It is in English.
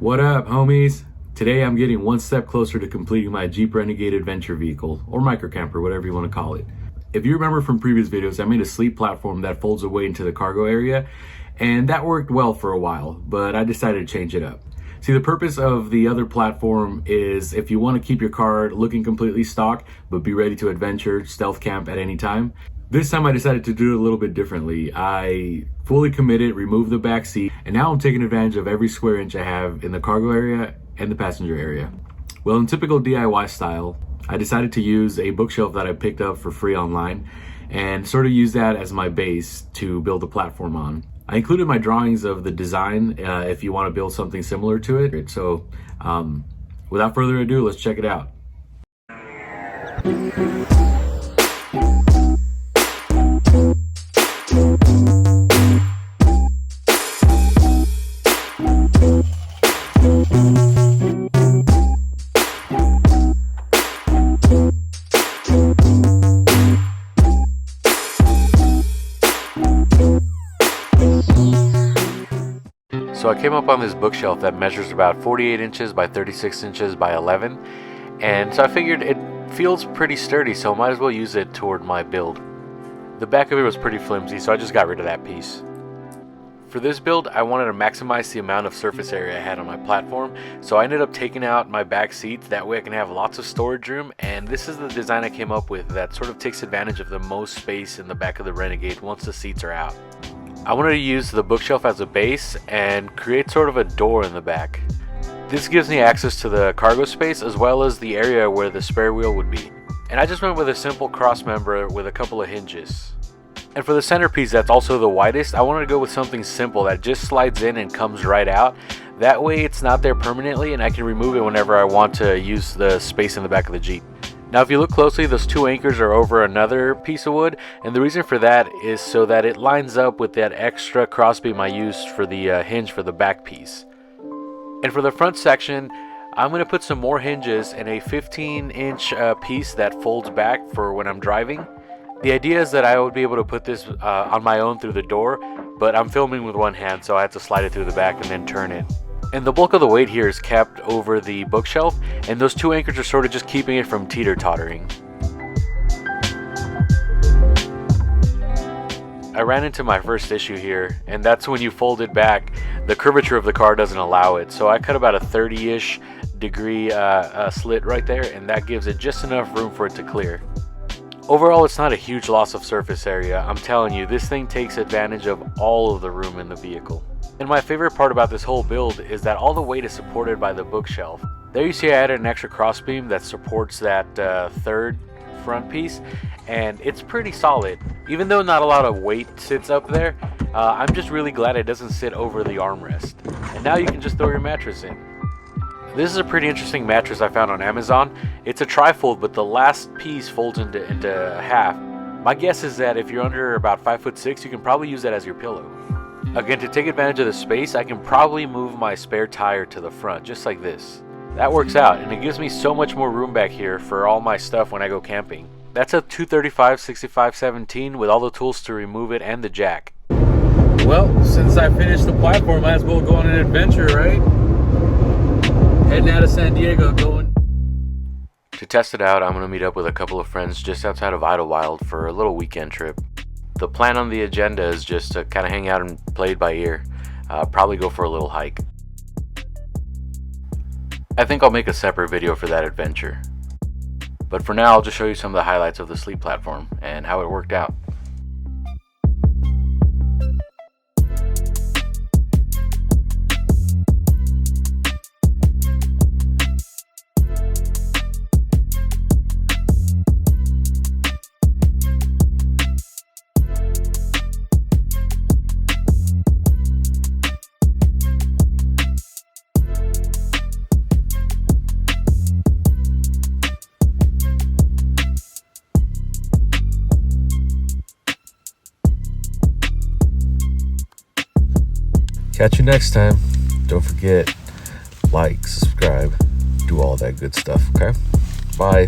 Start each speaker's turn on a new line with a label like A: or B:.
A: What up, homies? Today I'm getting one step closer to completing my Jeep Renegade adventure vehicle, or microcamper, whatever you want to call it. If you remember from previous videos, I made a sleep platform that folds away into the cargo area, and that worked well for a while, but I decided to change it up. See, the purpose of the other platform is if you want to keep your car looking completely stock, but be ready to adventure, stealth camp at any time. This time I decided to do it a little bit differently. I fully committed, removed the back seat, and now I'm taking advantage of every square inch I have in the cargo area and the passenger area. Well, in typical DIY style, I decided to use a bookshelf that I picked up for free online and sort of use that as my base to build the platform on. I included my drawings of the design if you want to build something similar to it. So without further ado, let's check it out. So I came up on this bookshelf that measures about 48 inches by 36 inches by 11, and so I figured it feels pretty sturdy, so I might as well use it toward my build. The back of it was pretty flimsy, so I just got rid of that piece. For this build, I wanted to maximize the amount of surface area I had on my platform, so I ended up taking out my back seats, that way I can have lots of storage room, and this is the design I came up with that sort of takes advantage of the most space in the back of the Renegade once the seats are out. I wanted to use the bookshelf as a base and create sort of a door in the back. This gives me access to the cargo space as well as the area where the spare wheel would be. And I just went with a simple cross member with a couple of hinges. And for the centerpiece that's also the widest, I wanted to go with something simple that just slides in and comes right out. That way it's not there permanently and I can remove it whenever I want to use the space in the back of the Jeep. Now if you look closely, those two anchors are over another piece of wood, and the reason for that is so that it lines up with that extra crossbeam I used for the hinge for the back piece. And for the front section, I'm going to put some more hinges in a 15-inch piece that folds back for when I'm driving. The idea is that I would be able to put this on my own through the door, but I'm filming with one hand, so I have to slide it through the back and then turn it. And the bulk of the weight here is kept over the bookshelf, and those two anchors are sort of just keeping it from teeter-tottering. I ran into my first issue here, and that's when you fold it back, the curvature of the car doesn't allow it. So I cut about a 30-ish degree slit right there, and that gives it just enough room for it to clear. Overall, it's not a huge loss of surface area. I'm telling you, this thing takes advantage of all of the room in the vehicle. And my favorite part about this whole build is that all the weight is supported by the bookshelf. There you see I added an extra crossbeam that supports that third front piece, and it's pretty solid. Even though not a lot of weight sits up there, I'm just really glad it doesn't sit over the armrest. And now you can just throw your mattress in. This is a pretty interesting mattress I found on Amazon. It's a trifold, but the last piece folds into half. My guess is that if you're under about 5'6", you can probably use that as your pillow. Again, to take advantage of the space, I can probably move my spare tire to the front, just like this. That works out, and it gives me so much more room back here for all my stuff when I go camping. That's a 235/65/17 with all the tools to remove it and the jack. Well, since I finished the platform, might as well go on an adventure, right? Heading out of San Diego, going. To test it out, I'm going to meet up with a couple of friends just outside of Idlewild for a little weekend trip. The plan on the agenda is just to kind of hang out and play it by ear. Probably go for a little hike. I think I'll make a separate video for that adventure. But for now, I'll just show you some of the highlights of the sleep platform and how it worked out. Catch you next time. Don't forget, like, subscribe, do all that good stuff, okay? Bye.